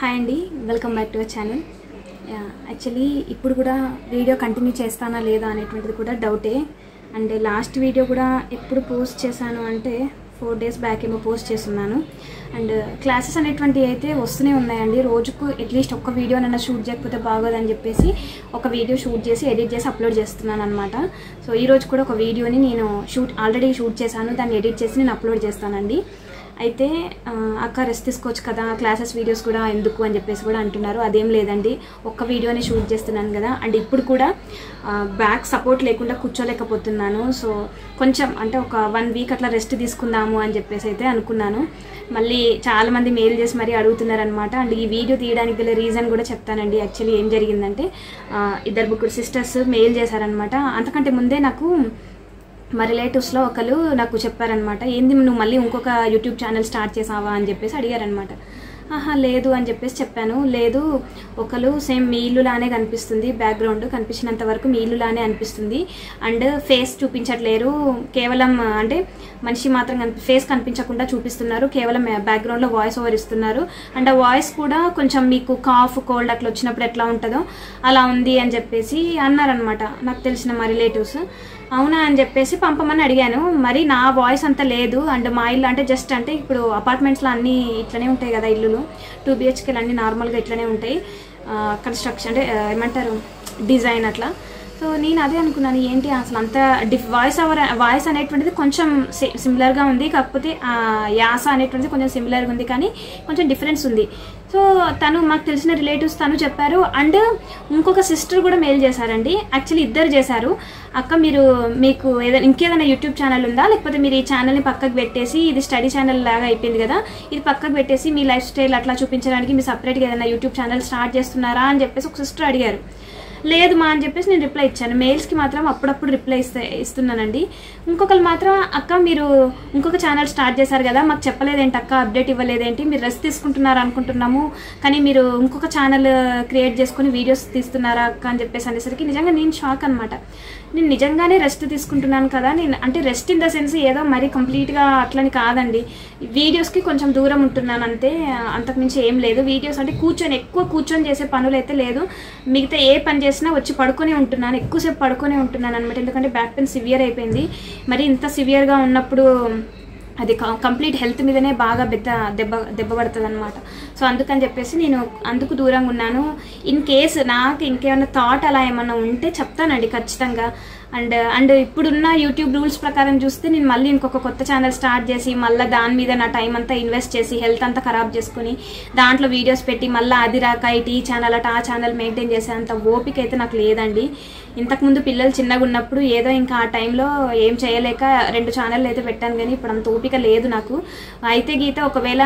Hi అండి, welcome back to our channel. Actually ఇప్పుడు కూడా వీడియో కంటిన్యూ చేస్తానా లేదా అనేటువంటిది కూడా డౌటే. అండ్ లాస్ట్ వీడియో కూడా ఎప్పుడు పోస్ట్ చేశాను అంటే 4 days బ్యాక్ ఏమో పోస్ట్ చేస్తున్నాను. అండ్ క్లాసెస్ అనేటువంటివి అయితే వస్తూనే ఉన్నాయండి. రోజుకు అట్లీస్ట్ ఒక్క వీడియోనైనా షూట్ చేయకపోతే బాగోదని చెప్పేసి ఒక వీడియో షూట్ చేసి ఎడిట్ చేసి అప్లోడ్ చేస్తున్నాను అనమాట. సో ఈరోజు కూడా ఒక వీడియోని నేను ఆల్రెడీ షూట్ చేశాను, దాన్ని ఎడిట్ చేసి నేను అప్లోడ్ చేస్తానండి. అయితే అక్క రెస్ట్ తీసుకోవచ్చు కదా, క్లాసెస్ వీడియోస్ కూడా ఎందుకు అని చెప్పేసి కూడా అంటున్నారు. అదేం లేదండి, ఒక్క వీడియోని షూట్ చేస్తున్నాను కదా. అండ్ ఇప్పుడు కూడా బ్యాక్ సపోర్ట్ లేకుండా కూర్చోలేకపోతున్నాను. సో కొంచెం అంటే ఒక 1 week అట్లా రెస్ట్ తీసుకుందాము అని చెప్పేసి అయితే అనుకున్నాను. మళ్ళీ చాలామంది మెయిల్ చేసి మరీ అడుగుతున్నారనమాట. అండ్ ఈ వీడియో తీయడానికి గల రీజన్ కూడా చెప్తానండి. యాక్చువల్లీ ఏం జరిగిందంటే 2 సిస్టర్స్ మెయిల్ చేశారనమాట. అంతకంటే ముందే నాకు మా రిలేటివ్స్లో ఒకరు నాకు చెప్పారనమాట, ఏంది నువ్వు మళ్ళీ ఇంకొక యూట్యూబ్ ఛానల్ స్టార్ట్ చేసావా అని చెప్పేసి అడిగారనమాట. ఆహా లేదు అని చెప్పేసి చెప్పాను. లేదు, ఒకరు సేమ్ మీ ఇల్లులానే కనిపిస్తుంది, బ్యాక్గ్రౌండ్ కనిపించినంత వరకు మీ ఇల్లులానే అనిపిస్తుంది. అండ్ ఫేస్ చూపించట్లేరు, కేవలం అంటే మనిషి మాత్రం ఫేస్ కనిపించకుండా చూపిస్తున్నారు, కేవలం బ్యాక్గ్రౌండ్లో వాయిస్ ఓవర్ ఇస్తున్నారు. అండ్ ఆ వాయిస్ కూడా కొంచెం మీకు కాఫ్ కోల్డ్ అట్లా వచ్చినప్పుడు ఎట్లా ఉంటుందో అలా ఉంది అని చెప్పేసి అన్నారనమాట నాకు తెలిసిన మా రిలేటివ్స్. అవునా అని చెప్పేసి పంపమని అడిగాను. మరి నా వాయిస్ అంత లేదు. అండ్ మా ఇల్లు అంటే జస్ట్ అంటే ఇప్పుడు అపార్ట్మెంట్స్లో అన్నీ ఇట్లనే ఉంటాయి కదా, ఇల్లులు 2 BHKలు అన్నీ నార్మల్గా ఇట్లనే ఉంటాయి, కన్స్ట్రక్షన్ అంటే ఏమంటారు డిజైన్ అట్లా. సో నేను అదే అనుకున్నాను, ఏంటి అసలు అంత వాయిస్ అనేటువంటిది కొంచెం సిమిలర్గా ఉంది, కాకపోతే యాస అనేటువంటిది కొంచెం సిమిలర్గా ఉంది, కానీ కొంచెం డిఫరెన్స్ ఉంది. సో తను మాకు తెలిసిన రిలేటివ్స్ తను చెప్పారు. అండ్ ఇంకొక సిస్టర్ కూడా మెయిల్ చేశారండి. యాక్చువల్లీ 2 చేశారు. అక్క మీకు ఇంకేదైనా యూట్యూబ్ ఛానల్ ఉందా, లేకపోతే మీరు ఈ ఛానల్ని పక్కకు పెట్టేసి ఇది స్టడీ ఛానల్ లాగా అయిపోయింది కదా, ఇది పక్కకు పెట్టేసి మీ లైఫ్ స్టైల్ అట్లా చూపించడానికి మీరు సపరేట్గా ఏదైనా యూట్యూబ్ ఛానల్ స్టార్ట్ చేస్తున్నారా అని చెప్పేసి ఒక సిస్టర్ అడిగారు. లేదు మా అని చెప్పేసి నేను రిప్లై ఇచ్చాను. మెయిల్స్కి మాత్రం అప్పుడప్పుడు రిప్లై ఇస్తున్నానండి. ఇంకొకరు మాత్రం అక్క మీరు ఇంకొక ఛానల్ స్టార్ట్ చేశారు కదా, మాకు చెప్పలేదేంటి అక్క, అప్డేట్ ఇవ్వలేదేంటి, మీరు రెస్ట్ తీసుకుంటున్నారు అనుకుంటున్నాము, కానీ మీరు ఇంకొక ఛానల్ క్రియేట్ చేసుకుని వీడియోస్ తీస్తున్నారా అక్క అని చెప్పేసి అనేసరికి నిజంగా నేను షాక్ అనమాట. నేను నిజంగానే రెస్ట్ తీసుకుంటున్నాను కదా, నేను అంటే రెస్ట్ ఇన్ ద సెన్స్ ఏదో మరీ కంప్లీట్గా అట్లని కాదండి, వీడియోస్కి కొంచెం దూరం ఉంటున్నాను అంతే, అంతకుమించి ఏం లేదు. వీడియోస్ అంటే ఎక్కువ కూర్చొని చేసే పనులు అయితే లేదు, మిగతా ఏ పని చేసినా వచ్చి పడుకొని ఉంటున్నాను, ఎక్కువసేపు పడుకొని ఉంటున్నాను అనమాట. ఎందుకంటే బ్యాక్ పెయిన్ సివియర్ అయిపోయింది. మరి ఇంత సివియర్గా ఉన్నప్పుడు అది కంప్లీట్ హెల్త్ మీదనే బాగా దెబ్బ పడుతుంది అనమాట. సో అందుకని చెప్పేసి నేను అందుకు దూరంగా ఉన్నాను. ఇన్ కేసు నాకు ఇంకేమైనా థాట్ అలా ఏమన్నా ఉంటే చెప్తానండి ఖచ్చితంగా. అండ్ ఇప్పుడున్న యూట్యూబ్ రూల్స్ ప్రకారం చూస్తే నేను మళ్ళీ ఇంకొక కొత్త ఛానల్ స్టార్ట్ చేసి మళ్ళీ దాని మీద నా టైం అంతా ఇన్వెస్ట్ చేసి హెల్త్ అంతా ఖరాబ్ చేసుకుని దాంట్లో వీడియోస్ పెట్టి మళ్ళీ అది రాక ఇటు ఈ ఛానల్ అటు ఆ ఛానల్ మెయింటైన్ చేసేంత ఓపిక అయితే నాకు లేదండి. ఇంతకుముందు పిల్లలు చిన్నగా ఉన్నప్పుడు ఏదో ఇంకా ఆ టైంలో ఏం చేయలేక 2 ఛానళ్ళు అయితే పెట్టాను, కానీ ఇప్పుడు అంత ఓపిక లేదు నాకు. అయితే గీత ఒకవేళ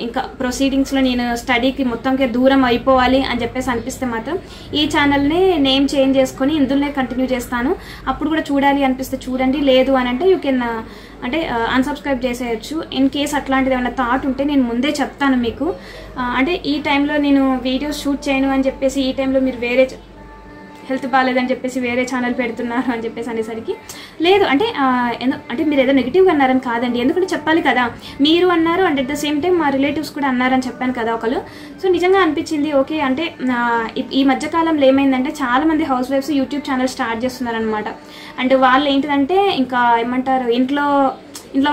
ఇంకా ప్రొసీడింగ్స్లో నేను స్టడీకి మొత్తంకి దూరం అయిపోవాలి అని చెప్పేసి అనిపిస్తే మాత్రం ఈ ఛానల్ని నేమ్ చేంజ్ చేసుకొని ఇందులోనే కంటిన్యూ చేస్తాను. అప్పుడు కూడా చూడాలి అనిపిస్తే చూడండి, లేదు అని అంటే యూ కెన్ అంటే అన్సబ్స్క్రైబ్ చేసేయచ్చు. ఇన్ కేస్ అట్లాంటిది ఏమైనా థాట్ ఉంటే నేను ముందే చెప్తాను మీకు. అంటే ఈ టైంలో నేను వీడియోస్ షూట్ చేయను అని చెప్పేసి ఈ టైంలో మీరు వేరే హెల్త్ బాగాలేదని చెప్పేసి వేరే ఛానల్ పెడుతున్నారు అని చెప్పేసి అనేసరికి లేదు అంటే అంటే మీరు ఏదో నెగిటివ్గా అన్నారని కాదండి, ఎందుకంటే చెప్పాలి కదా, మీరు అన్నారు and at the same time మా రిలేటివ్స్ కూడా అన్నారని చెప్పాను కదా ఒకరు. సో నిజంగా అనిపించింది ఓకే. అంటే ఈ మధ్యకాలంలో ఏమైందంటే చాలామంది హౌస్ వైఫ్స్ యూట్యూబ్ ఛానల్ స్టార్ట్ చేస్తున్నారనమాట. అండ్ వాళ్ళు ఏంటిదంటే ఇంకా ఏమంటారు, ఇంట్లో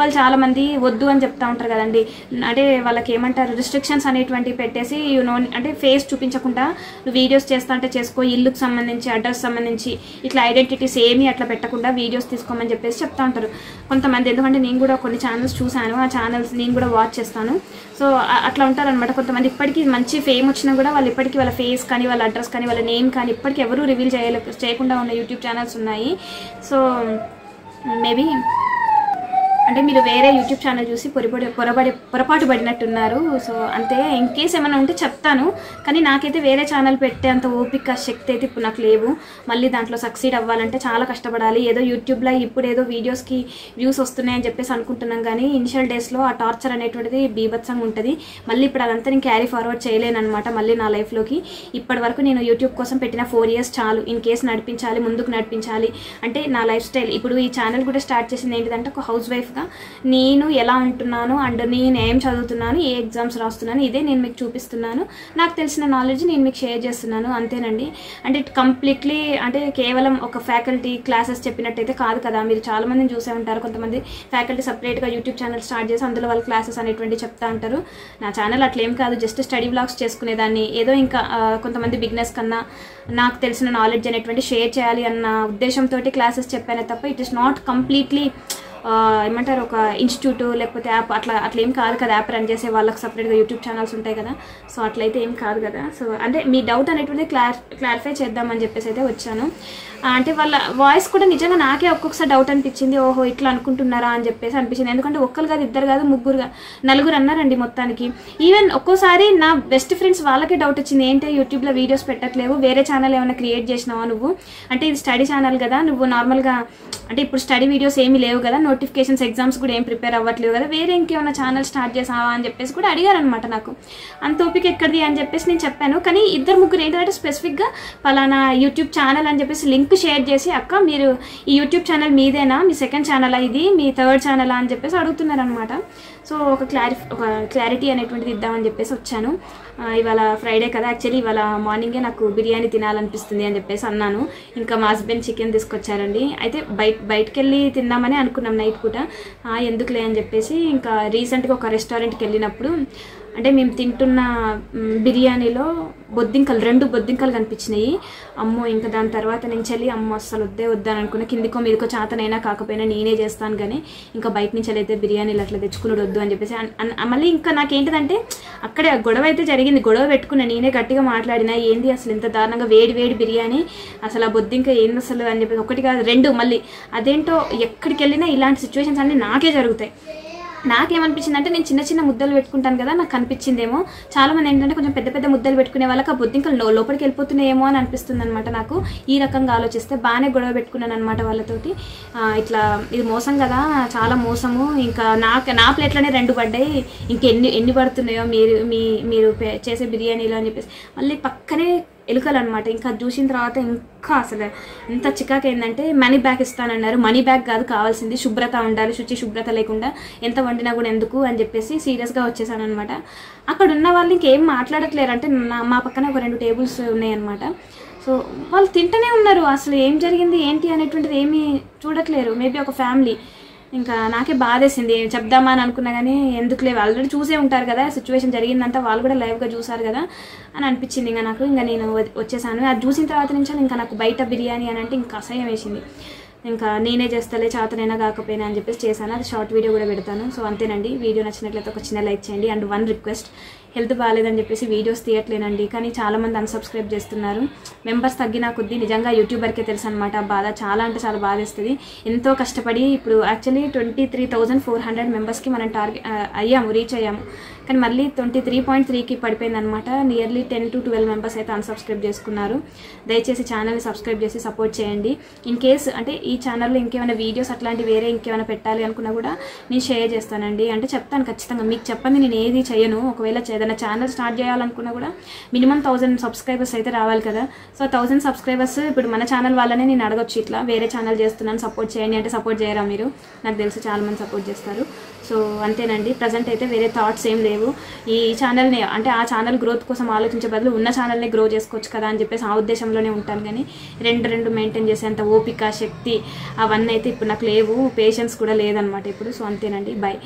వాళ్ళు చాలామంది వద్దు అని చెప్తా ఉంటారు కదండి, అంటే వాళ్ళకి ఏమంటారు రిస్ట్రిక్షన్స్ అనేటువంటివి పెట్టేసి అంటే ఫేస్ చూపించకుండా నువ్వు వీడియోస్ చేస్తా అంటే చేసుకో, ఇల్లుకు సంబంధించి అడ్రస్ సంబంధించి ఇట్లా ఐడెంటిటీస్ ఏమీ అట్లా పెట్టకుండా వీడియోస్ తీసుకోమని చెప్పేసి చెప్తా ఉంటారు కొంతమంది. ఎందుకంటే నేను కూడా కొన్ని ఛానల్స్ చూశాను, ఆ ఛానల్స్ నేను కూడా వాచ్ చేస్తాను. సో అట్లా ఉంటారనమాట కొంతమంది. ఇప్పటికీ మంచి ఫేమ్ వచ్చినా కూడా వాళ్ళు ఇప్పటికీ వాళ్ళ ఫేస్ కానీ వాళ్ళ అడ్రస్ కానీ వాళ్ళ నేమ్ కానీ ఇప్పటికీ ఎవరూ రివీల్ చేయకుండా ఉన్న యూట్యూబ్ ఛానల్స్ ఉన్నాయి. సో మేబీ అంటే మీరు వేరే యూట్యూబ్ ఛానల్ చూసి పొరపాటు పడినట్టున్నారు. సో అంతే, ఇన్ కేస్ ఏమైనా ఉంటే చెప్తాను, కానీ నాకైతే వేరే ఛానల్ పెట్టే అంత ఓపిక శక్తి అయితే ఇప్పుడు నాకు లేవు. మళ్ళీ దాంట్లో సక్సీడ్ అవ్వాలంటే చాలా కష్టపడాలి. ఏదో యూట్యూబ్లో ఇప్పుడు ఏదో వీడియోస్కి వ్యూస్ వస్తున్నాయని చెప్పేసి అనుకుంటున్నాం, కానీ ఇనిషియల్ డేస్లో ఆ టార్చర్ అనేటువంటిది బీభత్సంగా ఉంటుంది. మళ్ళీ ఇప్పుడు అదంతా నేను క్యారీ ఫార్వర్డ్ చేయలేను అనమాట మళ్ళీ నా లైఫ్లోకి. ఇప్పటి వరకు నేను యూట్యూబ్ కోసం పెట్టిన 4 years చాలు. ఇన్ కేస్ నడిపించాలి, ముందుకు నడిపించాలి అంటే నా లైఫ్ స్టైల్. ఇప్పుడు ఈ ఛానల్ కూడా స్టార్ట్ చేసింది ఏంటిదంటే ఒక హౌస్ వైఫ్గా నేను ఎలా ఉంటున్నాను అండ్ నేను ఏం చదువుతున్నాను, ఏ ఎగ్జామ్స్ రాస్తున్నాను, ఇదే నేను మీకు చూపిస్తున్నాను. నాకు తెలిసిన నాలెడ్జ్ నేను మీకు షేర్ చేస్తున్నాను, అంతేనండి. అంటే ఇట్ కంప్లీట్లీ అంటే కేవలం ఒక ఫ్యాకల్టీ క్లాసెస్ చెప్పినట్టయితే కాదు కదా. మీరు చాలా మందిని చూసే ఉంటారు, కొంతమంది ఫ్యాకల్టీ సపరేట్గా యూట్యూబ్ ఛానల్ స్టార్ట్ చేసి అందులో వాళ్ళ క్లాసెస్ అనేటువంటి చెప్తా ఉంటారు. నా ఛానల్ అట్లేం కాదు, జస్ట్ స్టడీ వ్లాగ్స్ చేసుకునేదాన్ని. ఏదో ఇంకా కొంతమంది బిగినర్స్ కన్నా నాకు తెలిసిన నాలెడ్జ్ అనేటువంటి షేర్ చేయాలి అన్న ఉద్దేశంతో క్లాసెస్ చెప్పానే తప్ప ఇట్ ఇస్ నాట్ కంప్లీట్లీ ఏమంటారు ఒక ఇన్స్టిట్యూట్ లేకపోతే యాప్ అట్లా ఏం కాదు కదా. యాప్ రన్ చేసే వాళ్ళకి సపరేట్గా యూట్యూబ్ ఛానల్స్ ఉంటాయి కదా. సో అట్లయితే ఏం కాదు కదా. సో అంటే మీ డౌట్ అనేటువంటి క్లారిఫై చేద్దామని చెప్పేసి అయితే వచ్చాను. అంటే వాళ్ళ వాయిస్ కూడా నిజంగా నాకే ఒక్కొక్కసారి డౌట్ అనిపించింది, ఓహో ఇట్లా అనుకుంటున్నారా అని చెప్పేసి అనిపించింది. ఎందుకంటే ఒక్కరు కాదు, ఇద్దరు కాదు, ముగ్గురు నలుగురు అన్నారండి మొత్తానికి. ఈవెన్ ఒక్కోసారి నా బెస్ట్ ఫ్రెండ్స్ వాళ్ళకే డౌట్ వచ్చింది, ఏంటి యూట్యూబ్లో వీడియోస్ పెట్టట్లేవు, వేరే ఛానల్ ఏమైనా క్రియేట్ చేసినావా నువ్వు, అంటే ఇది స్టడీ ఛానల్ కదా, నువ్వు నార్మల్గా అంటే ఇప్పుడు స్టడీ వీడియోస్ ఏమీ లేవు కదా, నోటిఫికేషన్స్ ఎగ్జామ్స్ కూడా ఏం ప్రిపేర్ అవ్వట్లేవు కదా, వేరే ఇంకేమైనా ఛానల్ స్టార్ట్ చేసావా అని చెప్పేసి కూడా అడిగారనమాట. నాకు అంత ఓపిక ఎక్కడిది అని చెప్పేసి నేను చెప్పాను. కానీ ఇద్దరు ముగ్గురు ఏంటంటే స్పెసిఫిక్గా పలానా యూట్యూబ్ ఛానల్ అని చెప్పేసి లింక్ షేర్ చేసి, అక్క మీరు ఈ యూట్యూబ్ ఛానల్ మీదేనా, మీ సెకండ్ ఛానలా ఇది, మీ థర్డ్ ఛానలా అని చెప్పేసి అడుగుతున్నారనమాట. సో ఒక క్లారిటీ అనేటువంటిది ఇద్దామని చెప్పేసి వచ్చాను. ఇవాళ ఫ్రైడే కదా, యాక్చువల్లీ ఇవాళ మార్నింగే నాకు బిర్యానీ తినాలనిపిస్తుంది అని చెప్పేసి అన్నాను. ఇంకా మా హస్బెండ్ చికెన్ తీసుకొచ్చారండి. అయితే బయటకు వెళ్ళి తిందామని అనుకున్నాం నైట్ పూట. ఎందుకులే అని చెప్పేసి ఇంకా రీసెంట్గా ఒక రెస్టారెంట్కి వెళ్ళినప్పుడు అంటే మేము తింటున్న బిర్యానీలో రెండు బొద్దింకలు కనిపించినాయి. అమ్మో ఇంకా దాని తర్వాత నుంచి వెళ్ళి అమ్మో అస్సలు వద్దని అనుకున్నా. కిందికో మీదకో చేతనైనా కాకపోయినా నేనే చేస్తాను, కానీ ఇంకా బయట నుంచి అయితే బిర్యానీలు అట్లా తెచ్చుకున్నాడు వద్దు అని చెప్పేసి మళ్ళీ ఇంకా నాకేంటిదంటే అక్కడే గొడవ అయితే జరిగింది. గొడవ పెట్టుకున్నా, నేనే గట్టిగా మాట్లాడినా, ఏంది అసలు ఇంత దారుణంగా వేడి బిర్యానీ, అసలు ఆ బొద్దింక ఏంది అసలు అని చెప్పేసి. ఒకటి కాదు రెండు, మళ్ళీ అదేంటో ఎక్కడికి వెళ్ళినా ఇలాంటి సిచ్యువేషన్స్ అన్నీ నాకే జరుగుతాయి. నాకేమనిపించింది అంటే నేను చిన్న ముద్దలు పెట్టుకుంటాను కదా, నాకు కనిపించిందేమో. చాలామంది ఏంటంటే కొంచెం పెద్ద ముద్దలు పెట్టుకునే వాళ్ళకి ఆ బొద్దింకలు లోపలికి వెళ్ళిపోతున్నాయేమో అని అనిపిస్తుంది అనమాట. నాకు ఈ రకంగా ఆలోచిస్తే బాగానే గొడవ పెట్టుకున్నాను అనమాట వాళ్ళతోటి. ఇట్లా ఇది మోసం కదా, చాలా మోసము, ఇంకా నా ప్లేట్లోనే 2 పడ్డాయి, ఇంకెన్ని పడుతున్నాయో మీరు చేసే బిర్యానీలో అని చెప్పేసి. మళ్ళీ పక్కనే ఎలుకలు అనమాట. ఇంకా చూసిన తర్వాత ఇంకా అసలు ఎంత చికాకు ఏంటంటే మనీ బ్యాక్ ఇస్తానన్నారు. మనీ బ్యాక్ కాదు, కావాల్సింది శుభ్రత ఉండాలి, శుభ్రత లేకుండా ఎంత వండినా కూడా ఎందుకు అని చెప్పేసి సీరియస్గా వచ్చేసాను అనమాట. అక్కడ ఉన్న వాళ్ళు ఇంకేం మాట్లాడట్లేరు. అంటే మా పక్కన ఒక 2 టేబుల్స్ ఉన్నాయన్నమాట. సో వాళ్ళు తింటూనే ఉన్నారు, అసలు ఏం జరిగింది ఏంటి అనేటువంటిది ఏమీ చూడట్లేరు. మేబీ ఒక ఫ్యామిలీ. ఇంకా నాకే బాధేసింది, చెప్దామా అని అనుకున్నా కానీ ఎందుకులే, ఆల్రెడీ చూసే ఉంటారు కదా సిచ్యువేషన్ జరిగిందంతా, వాళ్ళు కూడా లైవ్గా చూసారు కదా అని అనిపించింది. ఇంకా నాకు ఇంకా నేను వచ్చేసాను. అది చూసిన తర్వాత నుంచి ఇంకా నాకు బయట బిర్యానీ అని అంటే ఇంకా అసహ్యం వేసింది. ఇంకా నేనే చేస్తలే, చేతనైనా కాకపోయినా అని చెప్పేసి చేశాను. అది షార్ట్ వీడియో కూడా పెడతాను. సో అంతేనండి. వీడియో నచ్చినట్లయితే ఒక చిన్న లైక్ చేయండి. అండ్ 1 రిక్వెస్ట్, హెల్త్ బాగాలేదని చెప్పేసి వీడియోస్ తీయట్లేనండి, కానీ చాలామంది అన్సబ్స్క్రైబ్ చేస్తున్నారు. మెంబర్స్ తగ్గిన కొద్దీ నిజంగా యూట్యూబర్కే తెలుసు అనమాట బాధ. చాలా అంటే చాలా బాధేస్తుంది. ఎంతో కష్టపడి ఇప్పుడు యాక్చువల్లీ 23,400 మెంబర్స్కి మనం రీచ్ అయ్యాము. కానీ మళ్ళీ 23.3కి పడిపోయింది అనమాట. నియర్లీ 10 to 12 మెంబర్స్ అయితే అన్సబ్స్క్రైబ్ చేసుకున్నారు. దయచేసి ఛానల్ని సబ్స్క్రైబ్ చేసి సపోర్ట్ చేయండి. ఇన్ కేస్ అంటే ఈ ఛానల్లో ఇంకేమైనా వీడియోస్ అట్లాంటి వేరే ఇంకేమైనా పెట్టాలి అనుకున్నా కూడా నేను షేర్ చేస్తానండి. అంటే చెప్తాను ఖచ్చితంగా, మీకు చెప్పండి నేను ఏది చేయను. ఒకవేళ ఏదైనా ఛానల్ స్టార్ట్ చేయాలనుకున్నా కూడా మినిమం 1000 సబ్స్క్రైబర్స్ అయితే రావాలి కదా. సో 1000 సబ్స్క్రైబర్స్ ఇప్పుడు మన ఛానల్ వాళ్ళనే నేను అడగొచ్చు, ఇట్లా వేరే ఛానల్ చేస్తున్నాను సపోర్ట్ చేయండి అంటే సపోర్ట్ చేయరా మీరు? నాకు తెలుసు చాలామంది సపోర్ట్ చేస్తారు. సో అంతేనండి. ప్రజెంట్ అయితే వేరే థాట్స్ ఏం లేవు. ఈ ఛానల్ని అంటే ఆ ఛానల్ గ్రోత్ కోసం ఆలోచించే బదులు ఉన్న ఛానల్ని గ్రో చేసుకోవచ్చు కదా అని చెప్పేసి ఆ ఉద్దేశంలోనే ఉంటాను. కానీ రెండు మెయింటైన్ చేసేంత ఓపిక, శక్తి అవన్నీ అయితే ఇప్పుడు నాకు లేవు. పేషెన్స్ కూడా లేదనమాట ఇప్పుడు. సో అంతేనండి. బాయ్.